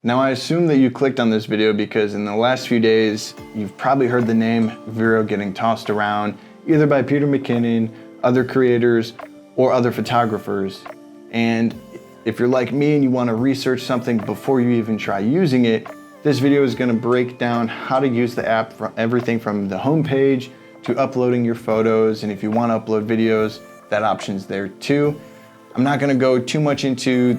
Now I assume that you clicked on this video because in the last few days, you've probably heard the name Vero getting tossed around, either by Peter McKinnon, other creators, or other photographers. And if you're like me and you want to research something before you even try using it, this video is going to break down how to use the app, from everything from the home page to uploading your photos. And if you want to upload videos, that option's there too. I'm not going to go too much into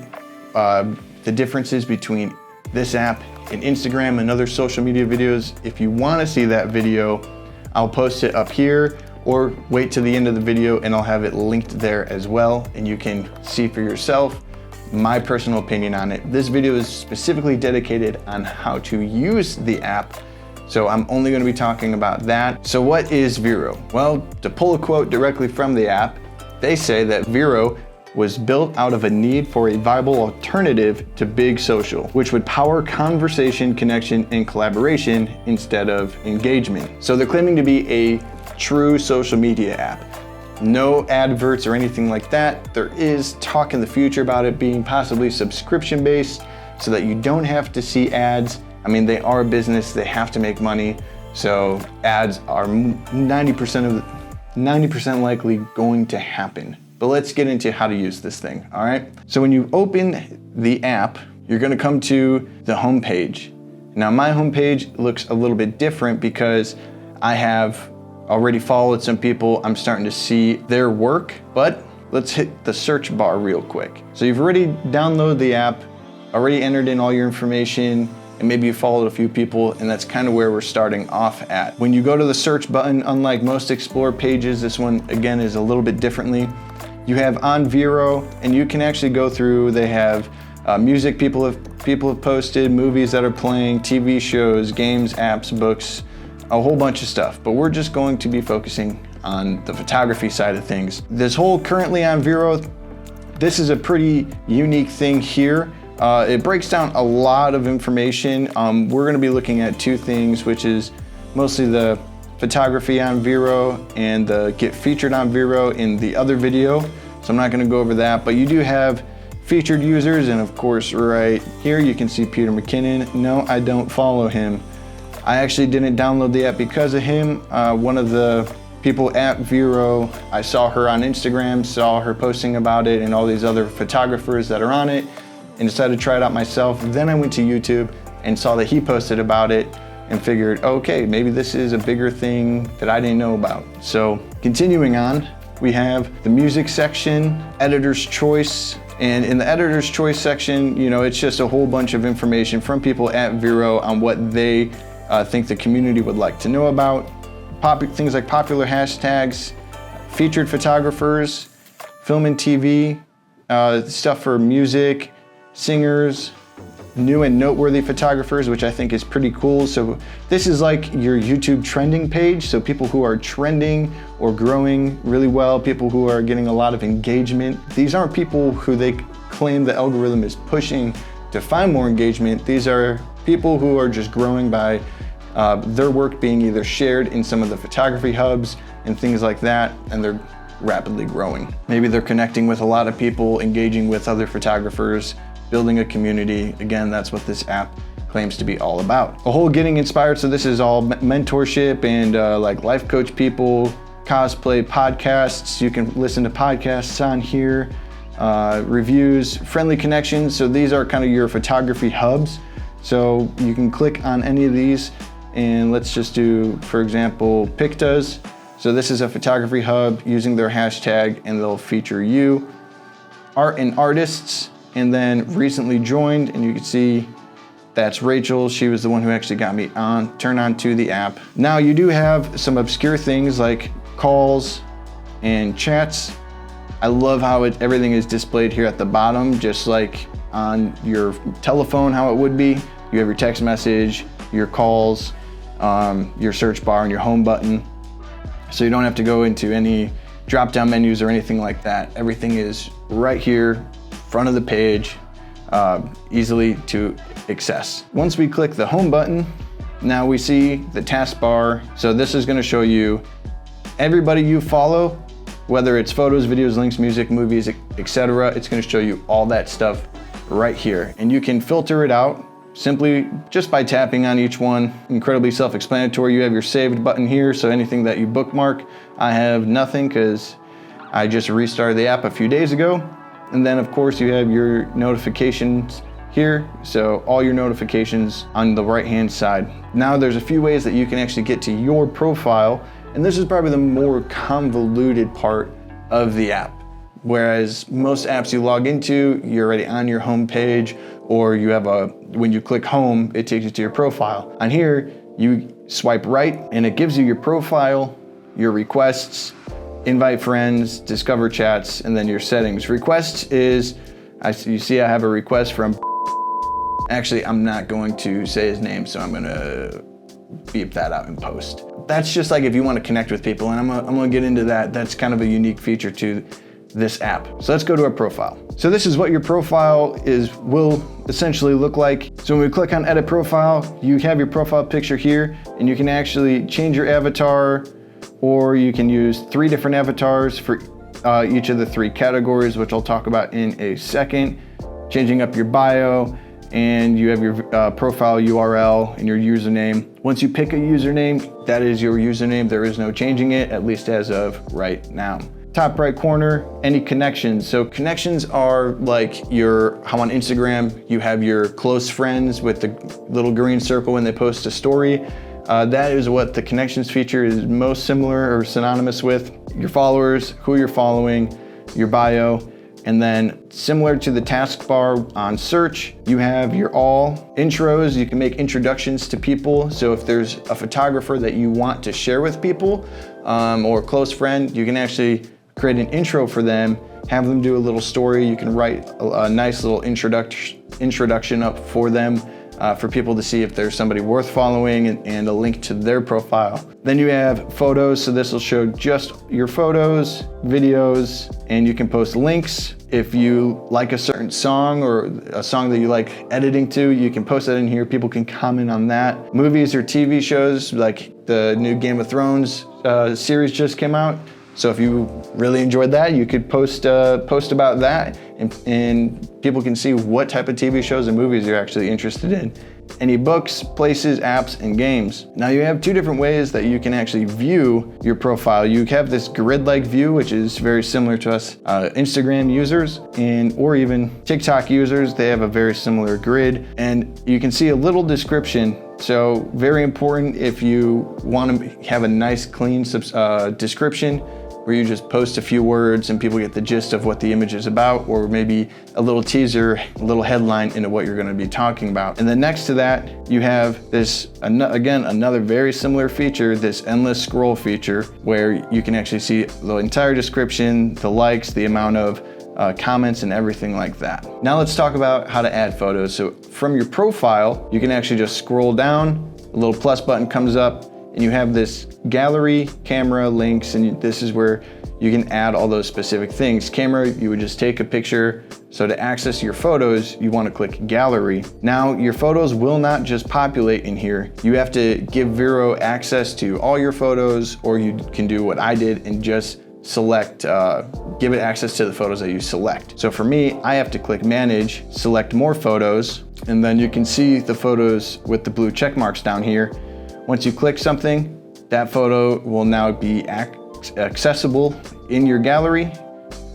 the differences between this app and Instagram and other social media videos. If you want to see that video, I'll post it up here, or wait to the end of the video and I'll have it linked there as well, and you can see for yourself my personal opinion on it. This video is specifically dedicated on how to use the app, so I'm only going to be talking about that. So what is Vero? Well, to pull a quote directly from the app, they say that Vero was built out of a need for a viable alternative to big social, which would power conversation, connection, and collaboration instead of engagement. So they're claiming to be a true social media app. No adverts or anything like that. There is talk in the future about it being possibly subscription based so that you don't have to see ads. I mean, they are a business, they have to make money. So ads are 90% likely going to happen. But let's get into how to use this thing, all right? So when you open the app, you're gonna come to the home page. Now my home page looks a little bit different because I have already followed some people. I'm starting to see their work, but let's hit the search bar real quick. So you've already downloaded the app, already entered in all your information, and maybe you followed a few people, and that's kind of where we're starting off at. When you go to the search button, unlike most Explore pages, this one again is a little bit differently. You have on Vero, and you can actually go through, they have music people have posted, movies that are playing, TV shows, games, apps, books, a whole bunch of stuff, but we're just going to be focusing on the photography side of things. This whole currently on Vero, this is a pretty unique thing here. It breaks down a lot of information. We're gonna be looking at two things, which is mostly the photography on Vero and the get featured on Vero in the other video. So I'm not gonna go over that, but you do have featured users, and of course right here you can see Peter McKinnon. No, I don't follow him. I actually didn't download the app because of him. One of the people at Vero, I saw her on Instagram, saw her posting about it and all these other photographers that are on it, and decided to try it out myself. Then I went to YouTube and saw that he posted about it and figured, okay, maybe this is a bigger thing that I didn't know about. So continuing on, we have the music section, editor's choice. And in the editor's choice section, you know, it's just a whole bunch of information from people at Vero on what they think the community would like to know about. Things like popular hashtags, featured photographers, film and TV, stuff for music, singers, new and noteworthy photographers, which I think is pretty cool. So this is like your YouTube trending page. So people who are trending or growing really well, people who are getting a lot of engagement. These aren't people who they claim the algorithm is pushing to find more engagement. These are people who are just growing by their work being either shared in some of the photography hubs and things like that, and they're rapidly growing. Maybe they're connecting with a lot of people, engaging with other photographers, building a community. Again, that's what this app claims to be all about. A whole getting inspired, so this is all mentorship and like life coach people, cosplay, podcasts. You can listen to podcasts on here, reviews, friendly connections. So these are kind of your photography hubs. So you can click on any of these, and let's just do, for example, Pictas. So this is a photography hub using their hashtag, and they'll feature you. Art and artists, and then recently joined, and you can see that's Rachel. She was the one who actually got me turned on to the app. Now you do have some obscure things like calls and chats. I love how everything is displayed here at the bottom, just like on your telephone, how it would be. You have your text message, your calls, your search bar, and your home button. So you don't have to go into any drop-down menus or anything like that. Everything is right here, front of the page, easily to access. Once we click the home button, now we see the taskbar. So this is gonna show you everybody you follow, whether it's photos, videos, links, music, movies, etc. It's gonna show you all that stuff right here. And you can filter it out simply just by tapping on each one. Incredibly self-explanatory. You have your saved button here, so anything that you bookmark. I have nothing because I just restarted the app a few days ago. And then of course you have your notifications here, so all your notifications on the right-hand side. Now there's a few ways that you can actually get to your profile, and this is probably the more convoluted part of the app. Whereas most apps you log into, you're already on your home page, or you have when you click home, it takes you to your profile. On here, you swipe right and it gives you your profile, your requests, invite friends, discover chats, and then your settings. Requests is, you see I have a request from, actually I'm not going to say his name, so I'm gonna beep that out in post. That's just like if you want to connect with people, and I'm gonna get into that. That's kind of a unique feature to this app. So let's go to our profile. So this is what your profile will essentially look like. So when we click on edit profile, you have your profile picture here, and you can actually change your avatar, or you can use 3 different avatars for each of the 3 categories, which I'll talk about in a second. Changing up your bio, and you have your profile URL and your username. Once you pick a username, that is your username. There is no changing it, at least as of right now. Top right corner, any connections. So connections are like how on Instagram, you have your close friends with the little green circle when they post a story. That is what the connections feature is most similar or synonymous with. Your followers, who you're following, your bio, and then similar to the taskbar on search, you have your all intros. You can make introductions to people. So if there's a photographer that you want to share with people, or a close friend, you can actually create an intro for them, have them do a little story. You can write a nice little introduction up for them, for people to see if there's somebody worth following, and a link to their profile. Then you have photos, so this will show just your photos, videos, and you can post links. If you like a certain song or a song that you like editing to, you can post that in here. People can comment on that. Movies or TV shows, like the new Game of Thrones series just came out. So if you really enjoyed that, you could post about that, and people can see what type of TV shows and movies you're actually interested in. Any books, places, apps, and games. Now you have 2 different ways that you can actually view your profile. You have this grid-like view, which is very similar to us Instagram users, or even TikTok users. They have a very similar grid, and you can see a little description. So very important if you want to have a nice, clean description, where you just post a few words and people get the gist of what the image is about, or maybe a little teaser, a little headline into what you're going to be talking about. And then next to that, you have this, again, another very similar feature, this endless scroll feature, where you can actually see the entire description, the likes, the amount of comments, and everything like that. Now let's talk about how to add photos. So from your profile, you can actually just scroll down, a little plus button comes up, and you have this gallery, camera, links, and this is where you can add all those specific things. Camera, you would just take a picture. So to access your photos, you want to click gallery. Now your photos will not just populate in here. You have to give Vero access to all your photos, or you can do what I did and just select, give it access to the photos that you select. So for me, I have to click manage, select more photos, and then you can see the photos with the blue check marks down here. Once you click something, that photo will now be accessible in your gallery,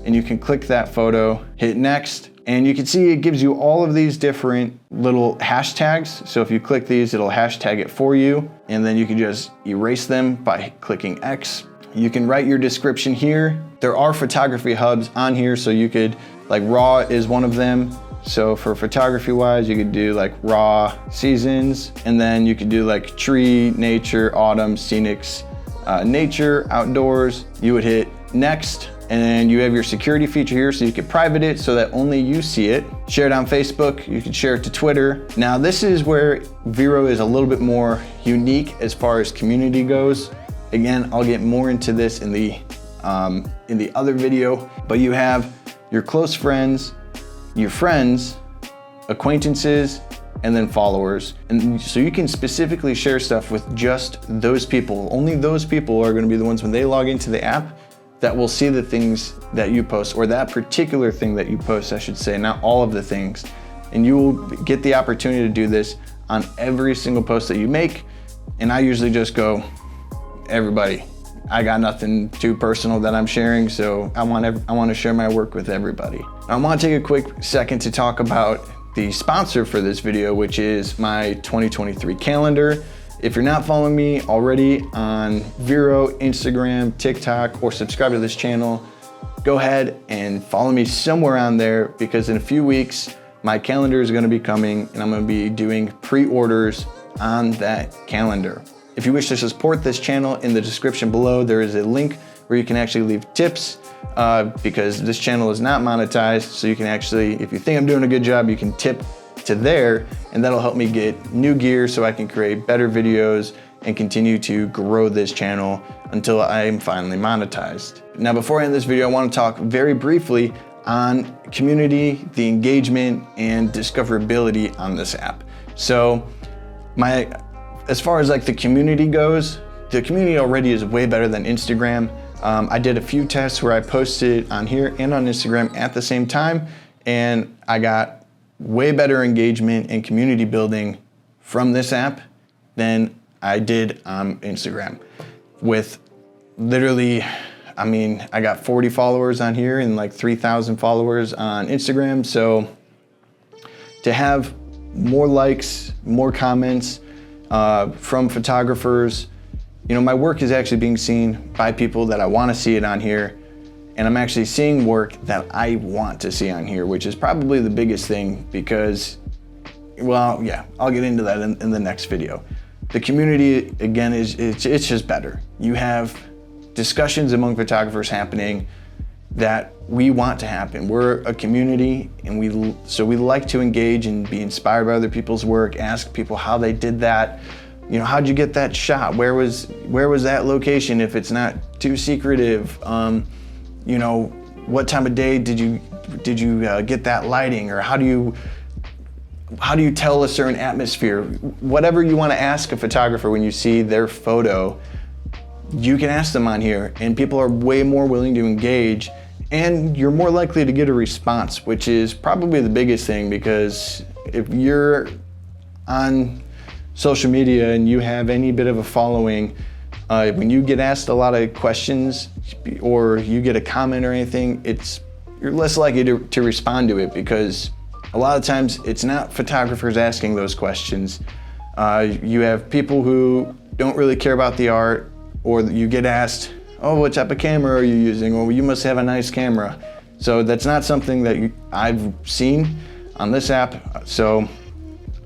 and you can click that photo, hit next, and you can see it gives you all of these different little hashtags. So if you click these, it'll hashtag it for you, and then you can just erase them by clicking X. You can write your description here. There are photography hubs on here, so you could, like RAW is one of them. So for photography wise, you could do like raw seasons, and then you could do like tree, nature, autumn, scenics, nature, outdoors. You would hit next, and then you have your security feature here, so you could private it so that only you see it. Share it on Facebook, you can share it to Twitter. Now this is where Vero is a little bit more unique as far as community goes. Again, I'll get more into this in the other video, but you have your close friends, your friends, acquaintances, and then followers. And so you can specifically share stuff with just those people. Only those people are gonna be the ones when they log into the app that will see the things that you post, or that particular thing that you post, I should say, not all of the things. and you will get the opportunity to do this on every single post that you make. And I usually just go, everybody, I got nothing too personal that I'm sharing, so I want to share my work with everybody. I want to take a quick second to talk about the sponsor for this video, which is my 2023 calendar. If you're not following me already on Vero, Instagram, TikTok, or subscribe to this channel, go ahead and follow me somewhere on there, because in a few weeks, my calendar is gonna be coming and I'm gonna be doing pre-orders on that calendar. If you wish to support this channel, in the description below, there is a link where you can actually leave tips because this channel is not monetized. So you can actually, if you think I'm doing a good job, you can tip to there, and that'll help me get new gear so I can create better videos and continue to grow this channel until I am finally monetized. Now, before I end this video, I want to talk very briefly on community, the engagement, and discoverability on this app. So as far as like the community goes, the community already is way better than Instagram. I did a few tests where I posted on here and on Instagram at the same time, and I got way better engagement and community building from this app than I did on Instagram. With literally, I mean, I got 40 followers on here and like 3,000 followers on Instagram. So to have more likes, more comments from photographers, you know, my work is actually being seen by people that I want to see it on here. And I'm actually seeing work that I want to see on here, which is probably the biggest thing because, well, yeah, I'll get into that in the next video. The community, again, it's just better. You have discussions among photographers happening that we want to happen. We're a community, and so we like to engage and be inspired by other people's work, ask people how they did that. You know, how'd you get that shot? Where was that location if it's not too secretive? You know, what time of day did you get that lighting, or how do you tell a certain atmosphere? Whatever you want to ask a photographer when you see their photo, you can ask them on here, and people are way more willing to engage, and you're more likely to get a response, which is probably the biggest thing, because if you're on social media and you have any bit of a following, when you get asked a lot of questions or you get a comment or anything, you're less likely to respond to it, because a lot of times it's not photographers asking those questions. You have people who don't really care about the art, or you get asked, oh, what type of camera are you using? Or you must have a nice camera. So that's not something that I've seen on this app. So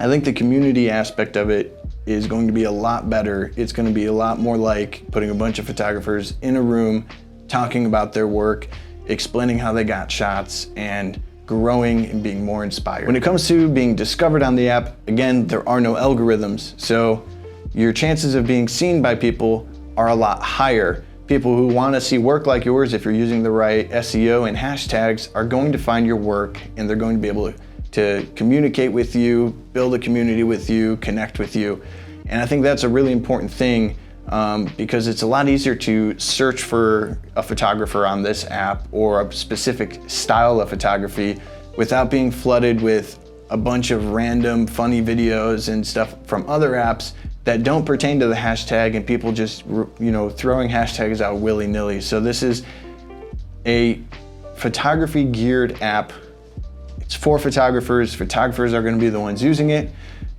I think the community aspect of it is going to be a lot better. It's going to be a lot more like putting a bunch of photographers in a room, talking about their work, explaining how they got shots, and growing and being more inspired. When it comes to being discovered on the app, again, there are no algorithms. So your chances of being seen by people are a lot higher. People who want to see work like yours, if you're using the right SEO and hashtags, are going to find your work, and they're going to be able to communicate with you, build a community with you, connect with you. And I think that's a really important thing, because it's a lot easier to search for a photographer on this app or a specific style of photography without being flooded with a bunch of random funny videos and stuff from other apps that don't pertain to the hashtag, and people just, you know, throwing hashtags out willy-nilly. So this is a photography geared app. It's for photographers. Photographers are going to be the ones using it,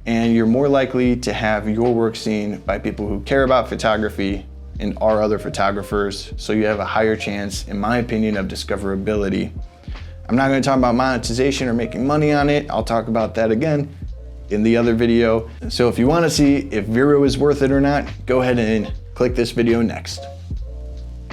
and you're more likely to have your work seen by people who care about photography and are other photographers. So you have a higher chance, in my opinion, of discoverability. I'm not going to talk about monetization or making money on it. I'll talk about that again in the other video. So if you want to see if Vero is worth it or not, go ahead and click this video next.